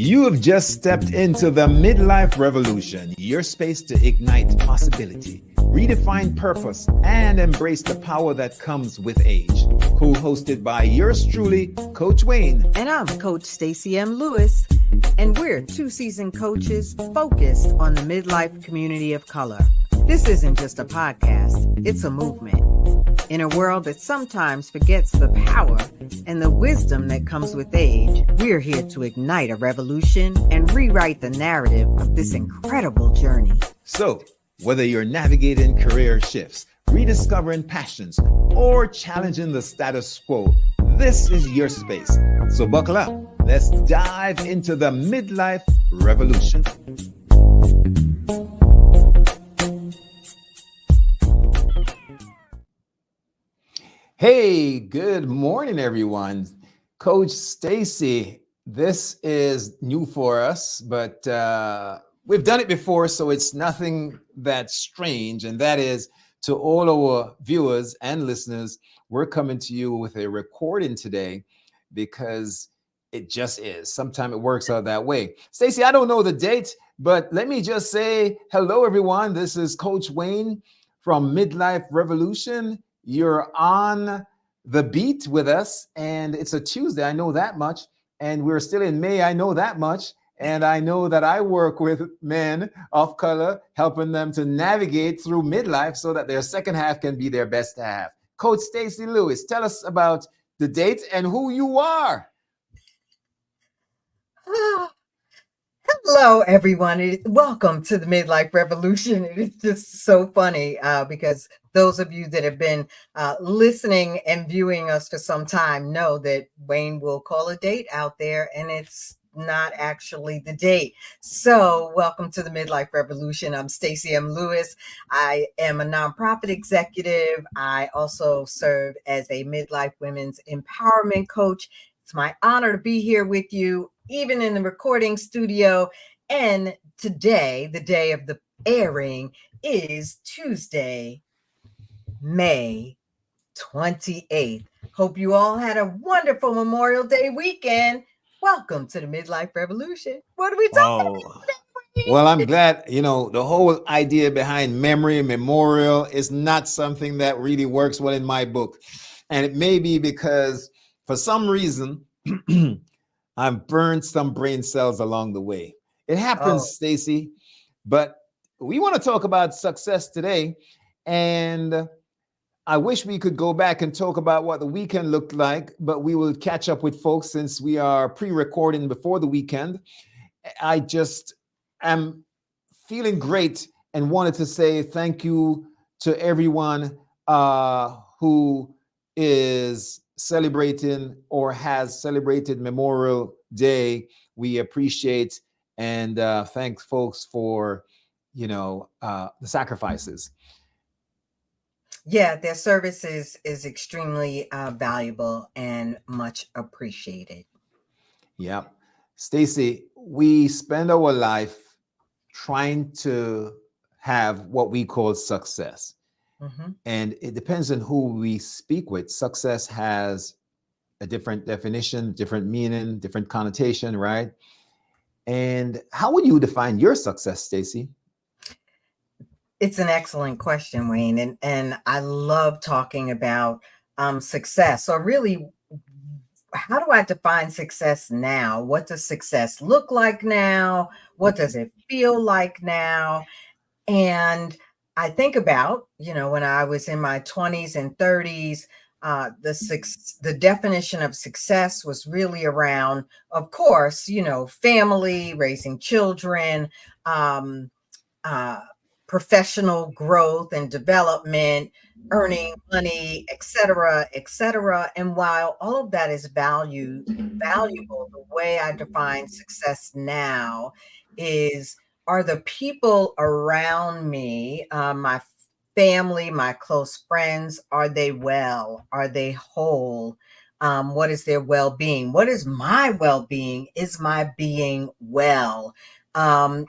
You have just stepped into the Midlife Revolution, your space to ignite possibility, redefine purpose, and embrace the power that comes with age. Co-hosted by yours truly, Coach Wayne. And I'm Coach Stacy M. Lewis. And we're two seasoned coaches focused on the midlife community of color. This isn't just a podcast, it's a movement. In a world that sometimes forgets the power and the wisdom that comes with age, we're here to ignite a revolution and rewrite the narrative of this incredible journey. So, whether you're navigating career shifts, rediscovering passions, or challenging the status quo, this is your space. So buckle up. Let's dive into the Midlife Revolution. Hey, good morning, everyone. Coach Stacy, this is new for us, but we've done it before, so it's nothing that strange. And that is, to all our viewers and listeners, we're coming to you with a recording today because it just is. Sometimes it works out that way. Stacy, I don't know the date, but let me just say hello, everyone. This is Coach Wayne from Midlife Revolution. You're on the beat with us, and it's a Tuesday. I know that much. And we're still in May. I know that much. And I know that I work with men of color, helping them to navigate through midlife so that their second half can be their best half. Coach Stacy Lewis, tell us about the date and who you are. Hello, everyone. Welcome to the Midlife Revolution. It's just so funny because those of you that have been listening and viewing us for some time know that Wayne will call a date out there, and it's not actually the date. So welcome to the Midlife Revolution. I'm Stacy M. Lewis. I am a nonprofit executive. I also serve as a midlife women's empowerment coach. It's my honor to be here with you, even in the recording studio. And today, the day of the airing, is Tuesday, May 28th. Hope you all had a wonderful Memorial Day weekend. Welcome to the Midlife Revolution. What are we talking about today? Well, I'm glad, the whole idea behind memory and memorial is not something that really works well in my book. And it may be because for some reason, I've burned some brain cells along the way. It happens, Stacy, but we want to talk about success today. And I wish we could go back and talk about what the weekend looked like, but we will catch up with folks since we are pre-recording before the weekend. I just am feeling great and wanted to say thank you to everyone who is celebrating or has celebrated Memorial Day. We appreciate and thank folks for, the sacrifices. Yeah, their service is extremely valuable and much appreciated. Yeah. Stacy, we spend our life trying to have what we call success. Mm-hmm. And it depends on who we speak with. Success has a different definition, different meaning, different connotation, right? And how would you define your success, Stacy? It's an excellent question, Wayne. And I love talking about success. So really, how do I define success now? What does success look like now? What does it feel like now? And I think about, when I was in my 20s and 30s, the definition of success was really around, of course, family, raising children, professional growth and development, earning money, et cetera, et cetera. And while all of that is valuable, the way I define success now are the people around me, my family, my close friends, are they well? Are they whole? What is their well-being? What is my well-being? Is my being well? And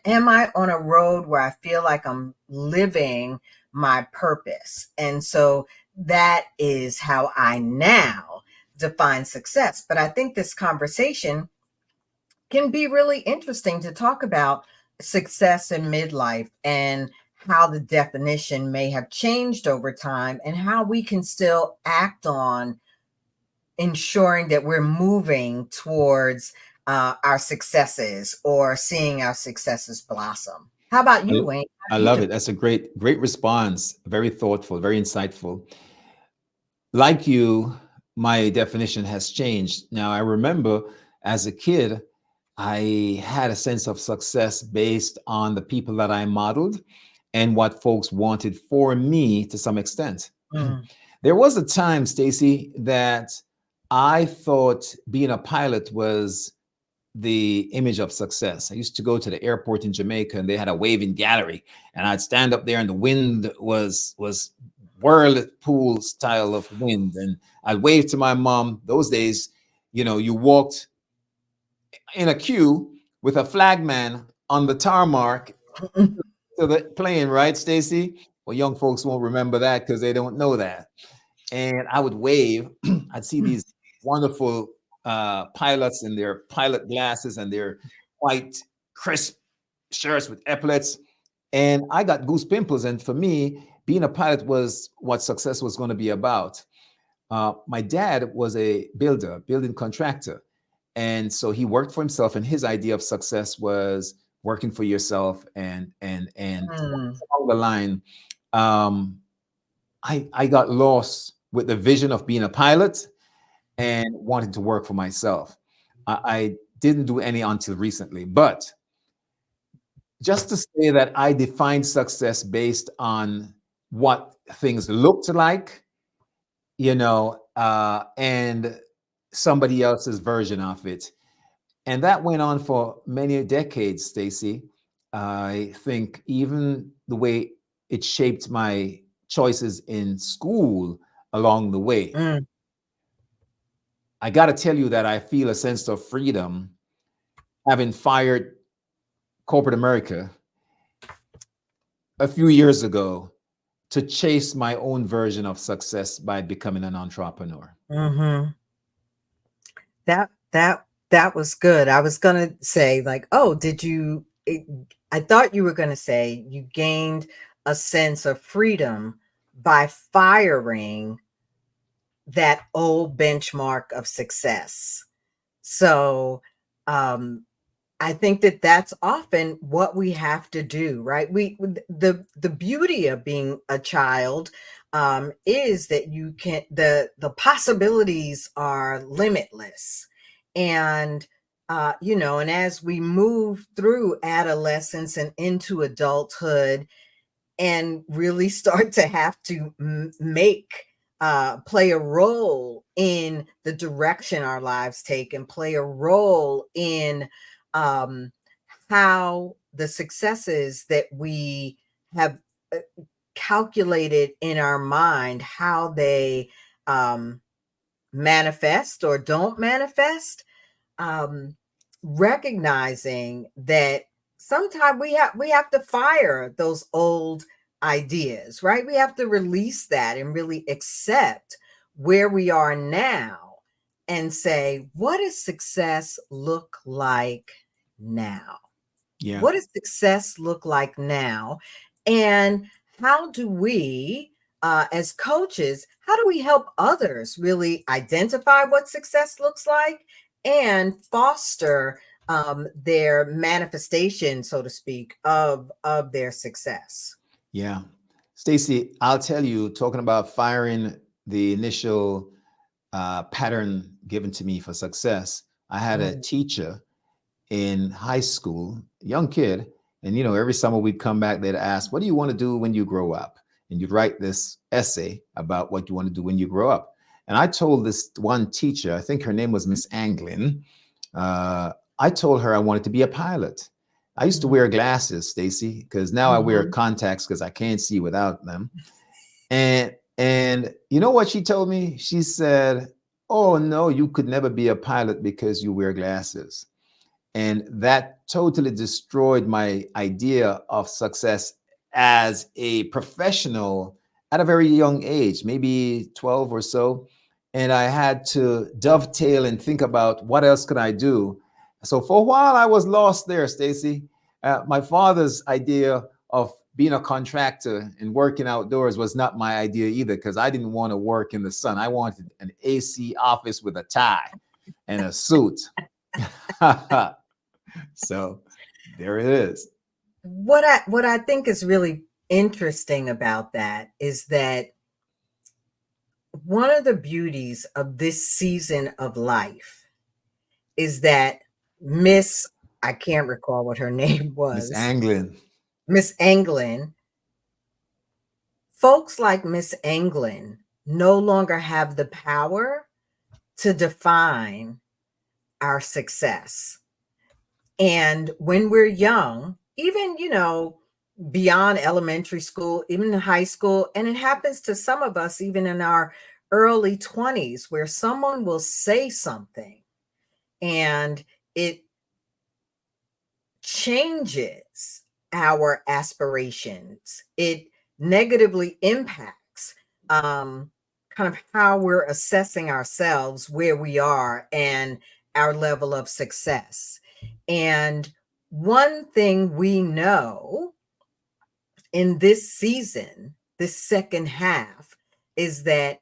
am I on a road where I feel like I'm living my purpose? And so that is how I now define success. But I think this conversation can be really interesting to talk about success in midlife and how the definition may have changed over time and how we can still act on ensuring that we're moving towards our successes or seeing our successes blossom. How about you, I, Wayne? I How do you love do? it. That's a great response. Very thoughtful, very insightful. Like you, my definition has changed. Now, I remember as a kid, I had a sense of success based on the people that I modeled and what folks wanted for me to some extent. Mm, There was a time, Stacy, that I thought being a pilot was the image of success. I used to go to the airport in Jamaica and they had a waving gallery, and I'd stand up there and the wind was whirlpool style of wind, and I'd wave to my mom. Those days, you walked in a queue with a flagman on the tarmac to the plane, right, Stacy? Well, young folks won't remember that because they don't know that. And I would wave. I'd see these wonderful pilots in their pilot glasses and their white, crisp shirts with epaulets. And I got goose pimples. And for me, being a pilot was what success was going to be about. My dad was a builder, building contractor. And so he worked for himself, and his idea of success was working for yourself and mm, along the line. Um, I got lost with the vision of being a pilot and wanted to work for myself. I didn't do any until recently, but just to say that I defined success based on what things looked like, and somebody else's version of it. And that went on for many decades, Stacy. I think even the way it shaped my choices in school along the way. mm. I got to tell you that I feel a sense of freedom having fired corporate America a few years ago to chase my own version of success by becoming an entrepreneur. Mm-hmm. That was good. I was gonna say, like, oh, I thought you were gonna say you gained a sense of freedom by firing that old benchmark of success. So, um, I think that that's often what we have to do, right? The beauty of being a child is that you can the possibilities are limitless, and and as we move through adolescence and into adulthood, and really start to have to make play a role in the direction our lives take and play a role in um, how the successes that we have uh, calculated in our mind, how they um, manifest or don't manifest, um, recognizing that sometimes we have to fire those old ideas, right? We have to release that and really accept where we are now and say, what does success look like now? Yeah. What does success look like now? And how do we, as coaches, how do we help others really identify what success looks like and foster their manifestation, so to speak, of their success? Yeah. Stacy, I'll tell you, talking about firing the initial pattern given to me for success, I had a Mm, teacher in high school, young kid, and every summer we'd come back, they'd ask, what do you want to do when you grow up? And you'd write this essay about what you want to do when you grow up. And I told this one teacher, I think her name was Miss Anglin, I told her I wanted to be a pilot. I used to mm, wear glasses, Stacy, because now I wear mhm, contacts because I can't see without them. And you know what she told me? She said, "Oh no, you could never be a pilot because you wear glasses." And that totally destroyed my idea of success as a professional at a very young age, maybe 12 or so. And I had to dovetail and think about what else could I do. So for a while, I was lost there, Stacy. My father's idea of being a contractor and working outdoors was not my idea either, because I didn't want to work in the sun. I wanted an AC office with a tie and a suit. So there it is. What I think is really interesting about that is that one of the beauties of this season of life is that Miss, I can't recall what her name Miss was, Anglin. Miss Anglin, folks like Miss Anglin no longer have the power to define our success. And when we're young, even, beyond elementary school, even in high school, and it happens to some of us even in our early 20s, where someone will say something and it changes our aspirations. It negatively impacts kind of how we're assessing ourselves, where we are, and our level of success. And one thing we know in this season, this second half, is that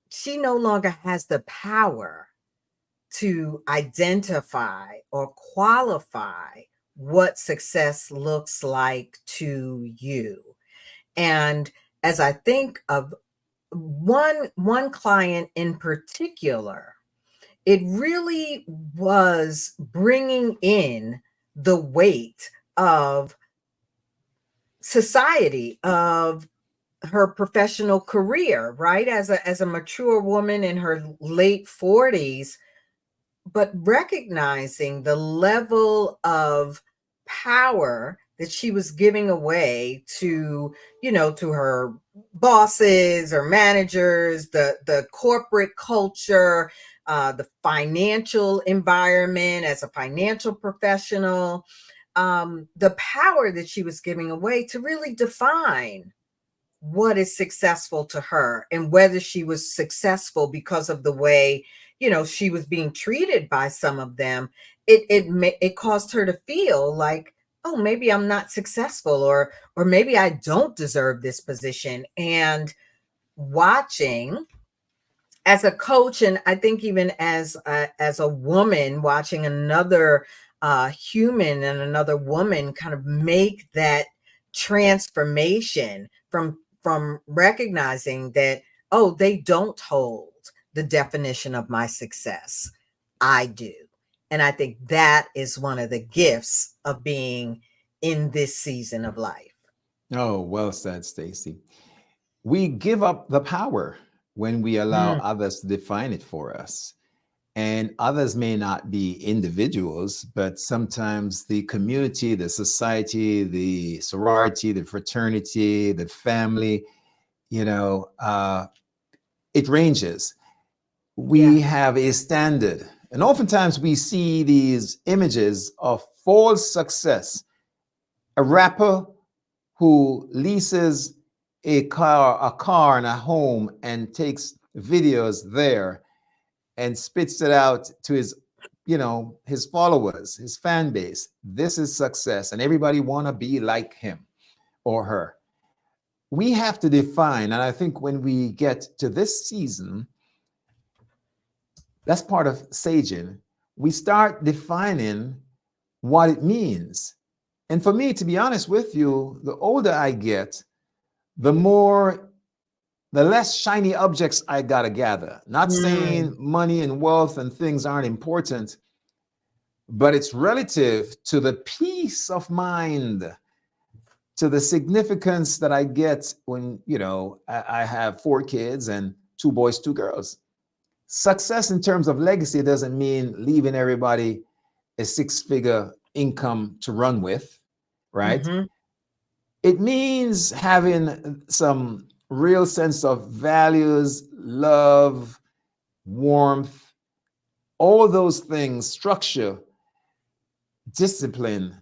she no longer has the power to identify or qualify what success looks like to you. And as I think of one client in particular, it really was bringing in the weight of society, of her professional career, right? As a mature woman in her late 40s, but recognizing the level of power that she was giving away to, to her bosses or managers, the corporate culture, the financial environment as a financial professional, the power that she was giving away to really define what is successful to her, and whether she was successful because of the way, she was being treated by some of them. It caused her to feel like, oh, maybe I'm not successful, or maybe I don't deserve this position. And watching, as a coach, and I think even as a woman, watching another human and another woman kind of make that transformation from recognizing that, oh, they don't hold the definition of my success, I do. And I think that is one of the gifts of being in this season of life. Oh, well said, Stacy. We give up the power when we allow Mm, others to define it for us. And others may not be individuals, but sometimes the community, the society, the sorority, the fraternity, the family, you know, it ranges. yeah. We have a standard. And oftentimes we see these images of false success. A rapper who leases a car and a home and takes videos there and spits it out to his followers, his fan base. This is success, and everybody want to be like him or her. We have to define, and I think when we get to this season, that's part of saging. We start defining what it means. And for me, to be honest with you, the older I get, the less shiny objects I gotta gather. Not Mm, saying money and wealth and things aren't important, but it's relative to the peace of mind, to the significance that I get when, I have 4 kids and 2 boys, 2 girls. Success in terms of legacy doesn't mean leaving everybody a 6-figure income to run with, right? mhm. It means having some real sense of values, love, warmth, all those things, structure, discipline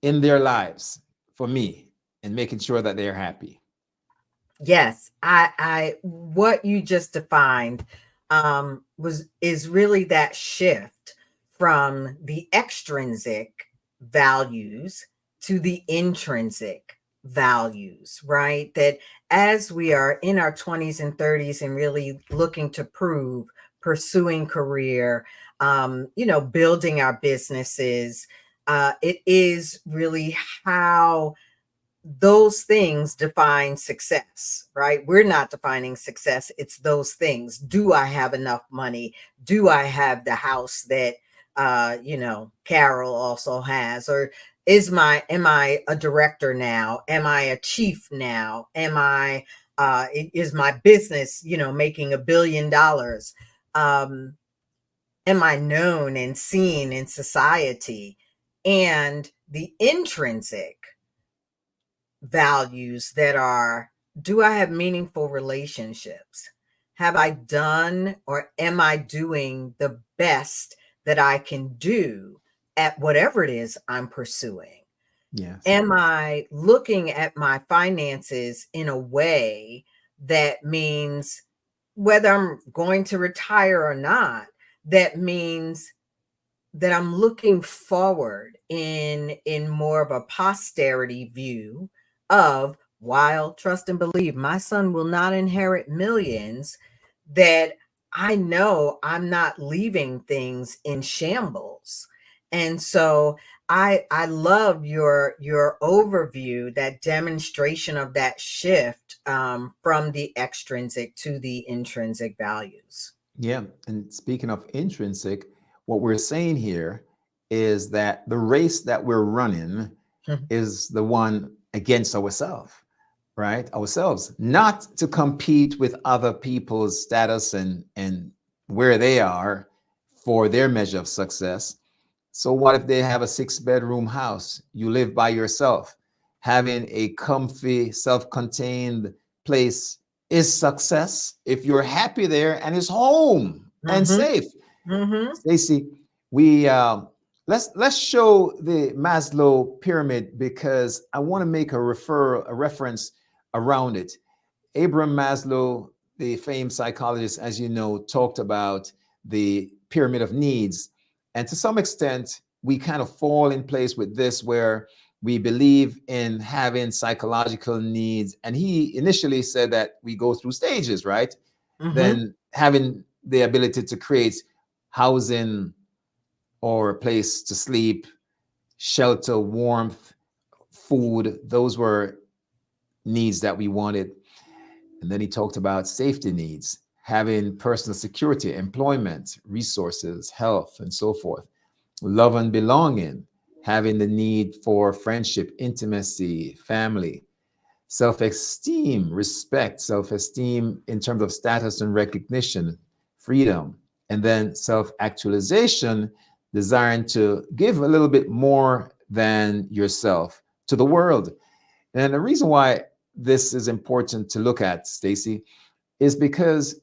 in their lives for me, and making sure that they're happy. Yes, I what you just defined is really that shift from the extrinsic values to the intrinsic values, right? That as we are in our 20s and 30s and really looking to prove, pursuing career, building our businesses, it is really how those things define success, right? We're not defining success. It's those things. Do I have enough money? Do I have the house that, Carol also has? Or am I a director now? Am I a chief now? Is my business, making $1 billion? Am I known and seen in society? And the intrinsic values that are, do I have meaningful relationships? Have I done or am I doing the best that I can do at whatever it is I'm pursuing? Yes. Am I looking at my finances in a way that means, whether I'm going to retire or not, that means that I'm looking forward in more of a posterity view of, while trust and believe my son will not inherit millions, that I know I'm not leaving things in shambles. And so I love your overview, that demonstration of that shift, from the extrinsic to the intrinsic values. Yeah. And speaking of intrinsic, what we're saying here is that the race that we're running is the one against ourselves, right? Ourselves, not to compete with other people's status and where they are for their measure of success. So what if they have a 6-bedroom house? You live by yourself. Having a comfy, self-contained place is success if you're happy there and it's home and Mm-hmm. safe. Mm-hmm. Stacy, we let's show the Maslow pyramid because I want to make a reference around it. Abraham Maslow, the famed psychologist, as you know, talked about the pyramid of needs. And to some extent, we kind of fall in place with this where we believe in having psychological needs. And he initially said that we go through stages, right? Mm-hmm. Then having the ability to create housing or a place to sleep, shelter, warmth, food, those were needs that we wanted. And then he talked about safety needs, having personal security, employment, resources, health, and so forth. Love and belonging, having the need for friendship, intimacy, family, self esteem, respect, self esteem in terms of status and recognition, freedom, and then self actualization, desiring to give a little bit more than yourself to the world. And the reason why this is important to look at, Stacy, is because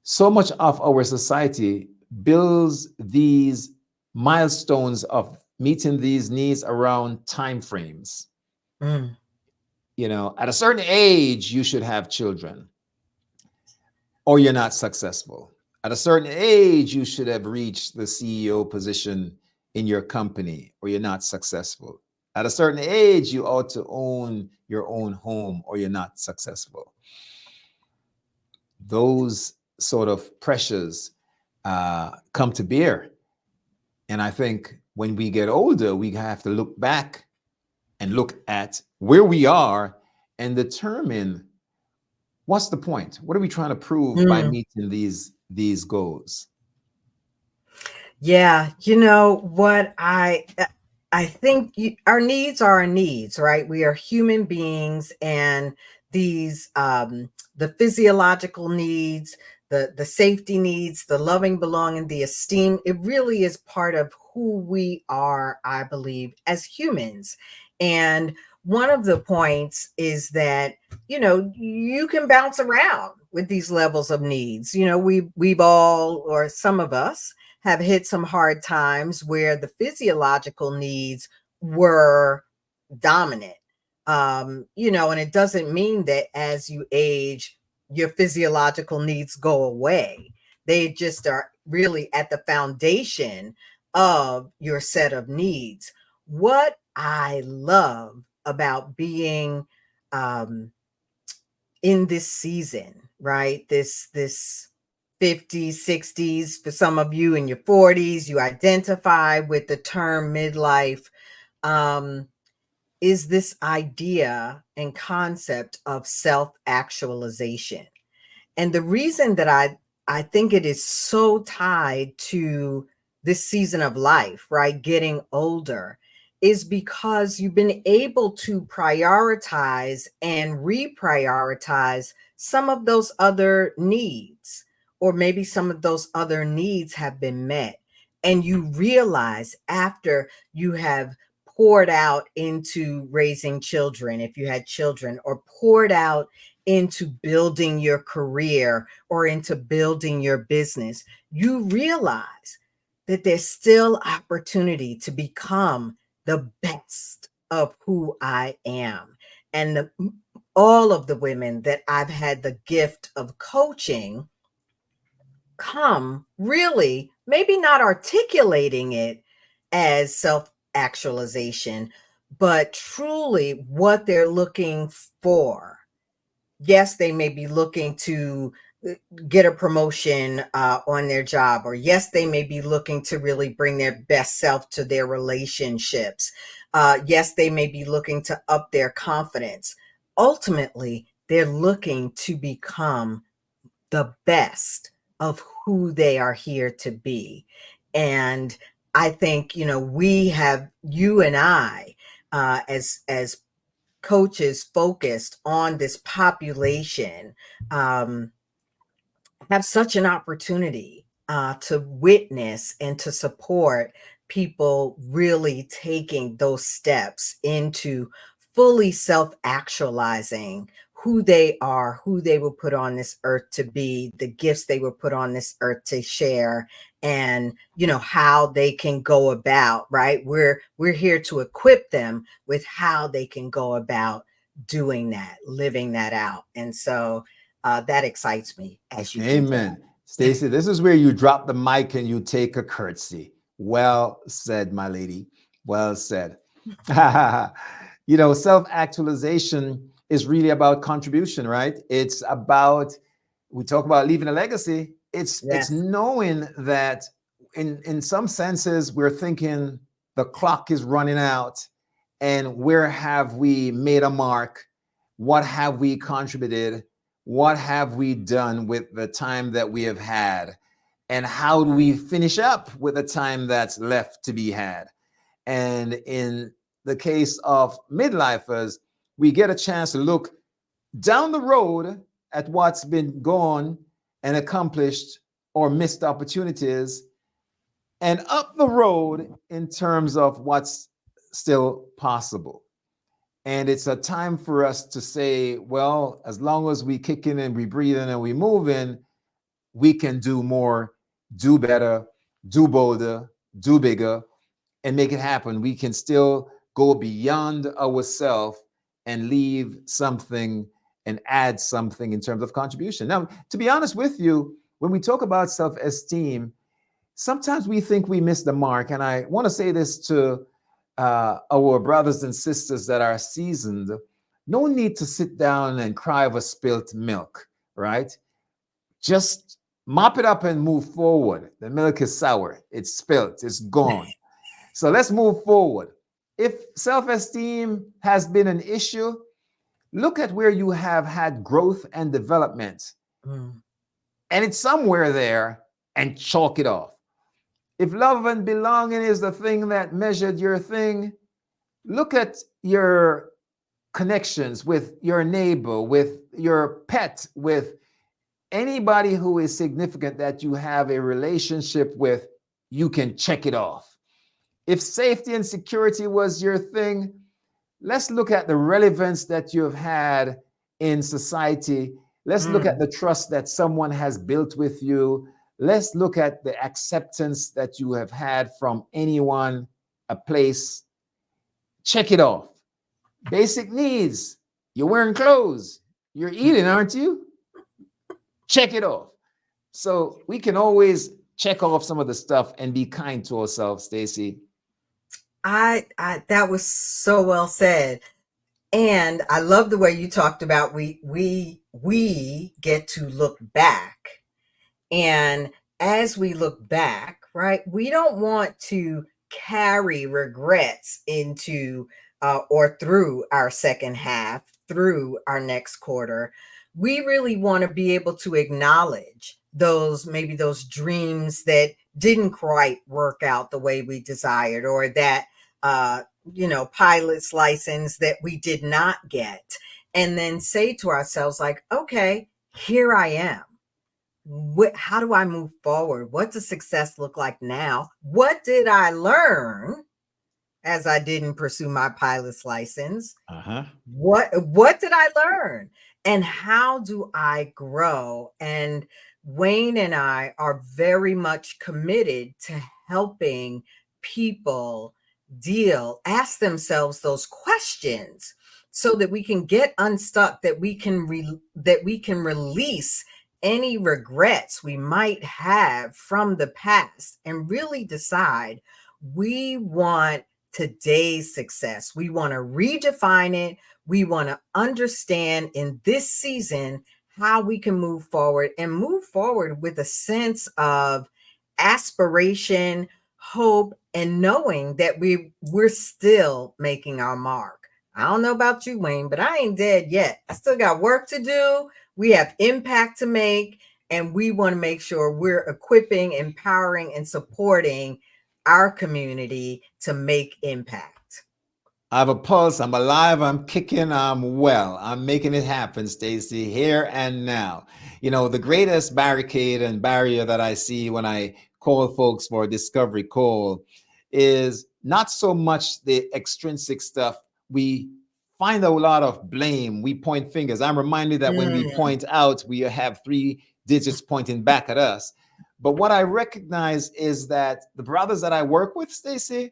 so much of our society builds these milestones of meeting these needs around time frames. Mm. At a certain age, you should have children or you're not successful. At a certain age, you should have reached the CEO position in your company or you're not successful. At a certain age, you ought to own your own home or you're not successful. Those sort of pressures come to bear. And I think when we get older, we have to look back and look at where we are and determine what's the point. What are we trying to prove by Mm. meeting these goals? Yeah, you know what, I think our needs are our needs, right? We are human beings, and these the physiological needs, the safety needs, the loving, belonging, the esteem, it really is part of who we are, I believe, as humans. And one of the points is that, you can bounce around with these levels of needs. We've all, or some of us, have hit some hard times where the physiological needs were dominant. And it doesn't mean that as you age, your physiological needs go away. They just are really at the foundation of your set of needs. What I love about being um, in this season, right? This 50s, 60s, for some of you in your 40s, you identify with the term midlife, um, is this idea and concept of self-actualization. And the reason that I think it is so tied to this season of life, right? Getting older, is because you've been able to prioritize and reprioritize some of those other needs, or maybe some of those other needs have been met. And you realize after you have poured out into raising children, if you had children, or poured out into building your career or into building your business, you realize that there's still opportunity to become the best of who I am. And all of the women that I've had the gift of coaching come really, maybe not articulating it as self actualization, but truly what they're looking for. Yes, they may be looking to get a promotion on their job, or yes, they may be looking to really bring their best self to their relationships. Yes, they may be looking to up their confidence. Ultimately, they're looking to become the best of who they are here to be. And I think, we have, you and I, as coaches focused on this population, um, have such an opportunity to witness and to support people really taking those steps into fully self actualizing who they are, who they were put on this earth to be, the gifts they were put on this earth to share, and how they can go about, right? We're here to equip them with how they can go about doing that, living that out. And so that excites me as you do that. Amen. Stacy, this is where you drop the mic and you take a curtsy. Well said, my lady. Well said. Self actualization is really about contribution, right? It's about, we talk about leaving a legacy. It's Yes. knowing that in some senses we're thinking the clock is running out, and where have we made a mark? What have we contributed? What have we done with the time that we have had? And how do we finish up with the time that's left to be had? And in the case of midlifers, we get a chance to look down the road at what's been gone and accomplished or missed opportunities, and up the road in terms of what's still possible. And it's a time for us to say, well, as long as we kick in and we breathe in and we move in, we can do more, do better, do bolder, do bigger, and make it happen. We can still go beyond ourselves and leave something and add something in terms of contribution. Now, to be honest with you, when we talk about self esteem, sometimes we think we miss the mark. And I want to say this to our brothers and sisters that are seasoned. No need to sit down and cry over spilt milk, right? Just mop it up and move forward. The milk is sour, it's spilt, it's gone. So let's move forward. If self esteem has been an issue, look at where you have had growth and development, Mm. and it's somewhere there, and chalk it off. If love and belonging is the thing that measured your thing, look at your connections with your neighbor, with your pet, with anybody who is significant that you have a relationship with. You can check it off. If safety and security was your thing, let's look at the relevance that you've had in society. Let's look at Mm. the trust that someone has built with you. Let's look at the acceptance that you have had from anyone, a place. Check it off. Basic needs. You're wearing clothes. You're eating, aren't you? Check it off. So we can always check off some of the stuff and be kind to ourselves, Stacy. I that was so well said. And I love the way you talked about we get to look back. And as we look back, right, we don't want to carry regrets into or through our second half, through our next quarter. We really want to be able to acknowledge those, maybe those dreams that didn't quite work out the way we desired, or that, uh, pilot's license that we did not get. And then say to ourselves, like, okay, here I am. How do I move forward? What does success look like now? What did I learn as I didn't pursue my pilot's license? Uh-huh. What did I learn? And how do I grow? And Wayne and I are very much committed to helping people ask themselves those questions so that we can get unstuck, that we can release any regrets we might have from the past and really decide we want today's success. We want to redefine it. We want to understand in this season how we can move forward and move forward with a sense of aspiration, hope, and knowing that we're still making our mark. I don't know about you, Wayne, but I ain't dead yet. I still got work to do. We have impact to make, and we want to make sure we're equipping, empowering, and supporting our community to make impact. I have a pulse. I'm alive. I'm kicking. I'm well. I'm making it happen, Stacy, here and now. The greatest barricade and barrier that I see when I call folks for a discovery call is not so much the extrinsic stuff. We find a lot of blame. We point fingers. I'm reminded that when we point out, we have 3 digits pointing back at us. But what I recognize is that the brothers that I work with, Stacy,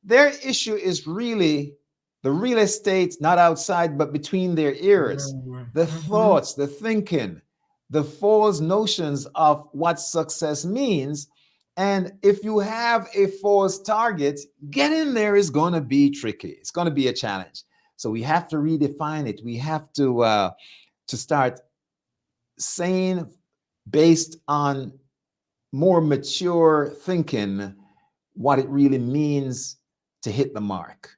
their issue is really the real estate, not outside, but between their ears. The thoughts, the thinking, the false notions of what success means. And if you have a false target, getting there is going to be tricky. It's going to be a challenge. So we have to redefine it. We have to start saying, based on more mature thinking, what it really means to hit the mark.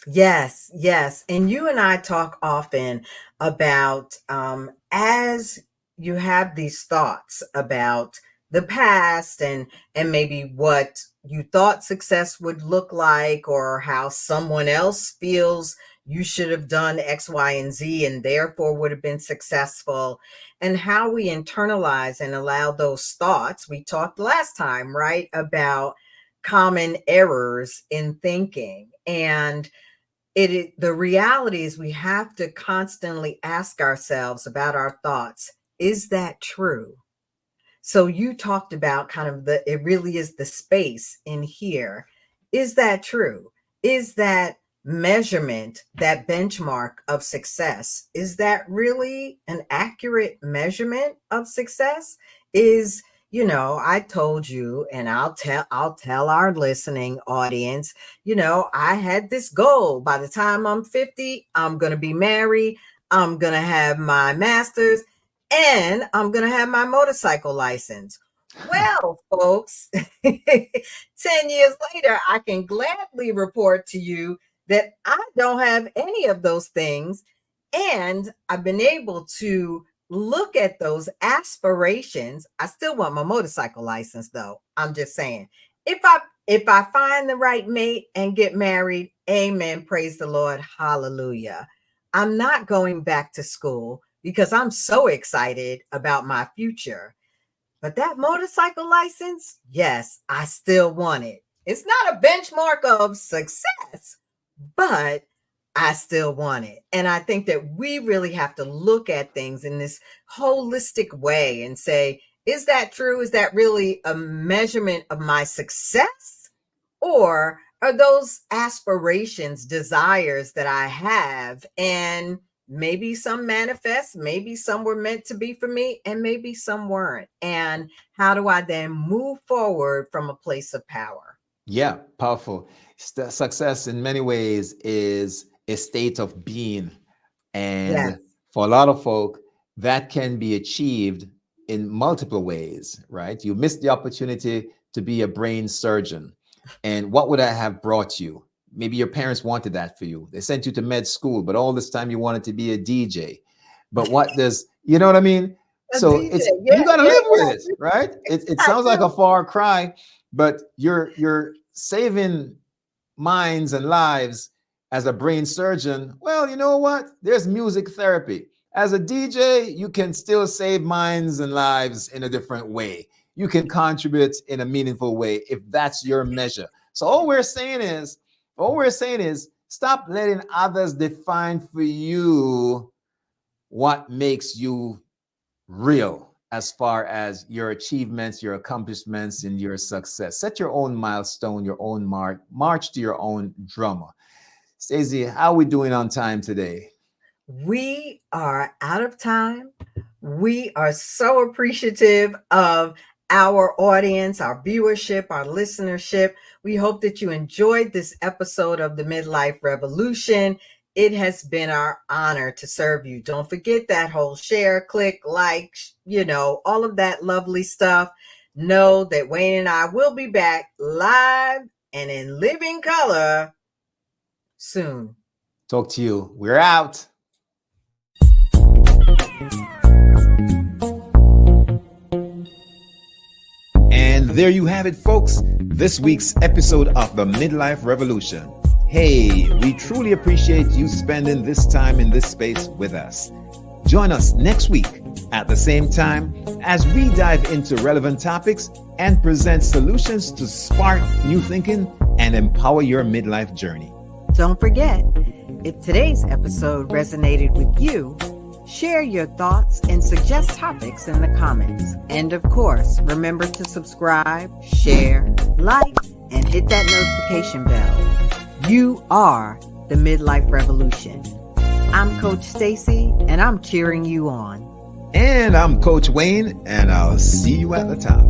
Yes, yes. And you and I talk often about as you have these thoughts about the past and maybe what you thought success would look like, or how someone else feels you should have done X, Y, and Z and therefore would have been successful, and how we internalize and allow those thoughts. We talked last time, right, about common errors in thinking. And the reality is we have to constantly ask ourselves about our thoughts. Is that true? So you talked about kind of it really is the space in here. Is that true? Is that measurement, that benchmark of success, is that really an accurate measurement of success? I told you, and I'll tell our listening audience, I had this goal. By the time I'm 50, I'm going to be married. I'm going to have my master's, and I'm going to have my motorcycle license. Well, folks, 10 years later, I can gladly report to you that I don't have any of those things. And I've been able to look at those aspirations. I still want my motorcycle license, though. I'm just saying, if I find the right mate and get married, amen, praise the Lord, hallelujah. I'm not going back to school because I'm so excited about my future. But that motorcycle license, yes, I still want it. It's not a benchmark of success, but I still want it. And I think that we really have to look at things in this holistic way and say, is that true? Is that really a measurement of my success? Or are those aspirations, desires that I have? And maybe some manifest, maybe some were meant to be for me, and maybe some weren't. And how do I then move forward from a place of power? Yeah, powerful. Success in many ways is a state of being. Yes. And for a lot of folk, that can be achieved in multiple ways, right? You missed the opportunity to be a brain surgeon. And what would that have brought you? Maybe your parents wanted that for you. They sent you to med school, but all this time you wanted to be a DJ. But what does, you know what I mean? A So DJ. it's, Yeah, you got to yeah, live with yeah. it, right? It I sounds like do. a far cry, but you're saving minds and lives as a brain surgeon. Well, you know what? There's music therapy. As a DJ, you can still save minds and lives in a different way. You can contribute in a meaningful way if that's your measure. So all we're saying is stop letting others define for you what makes you real as far as your achievements, your accomplishments, and your success. Set your own milestone, your own mark, march to your own drummer. Stacey, how are we doing on time today? We are out of time. We are so appreciative of our audience, our viewership, our listenership. We hope that you enjoyed this episode of the Midlife Revolution. It has been our honor to serve you. Don't forget that whole share, click, like, all of that lovely stuff. Know that Wayne and I will be back live and in living color soon. Talk to you. We're out. And there you have it, folks. This week's episode of the Midlife Revolution. Hey, we truly appreciate you spending this time in this space with us. Join us next week at the same time as we dive into relevant topics and present solutions to spark new thinking and empower your midlife journey. Don't forget, if today's episode resonated with you, share your thoughts and suggest topics in the comments. And of course, remember to subscribe, share, like, and hit that notification bell. You are the Midlife Revolution. I'm Coach Stacy, and I'm cheering you on. And I'm Coach Wayne, and I'll see you at the top.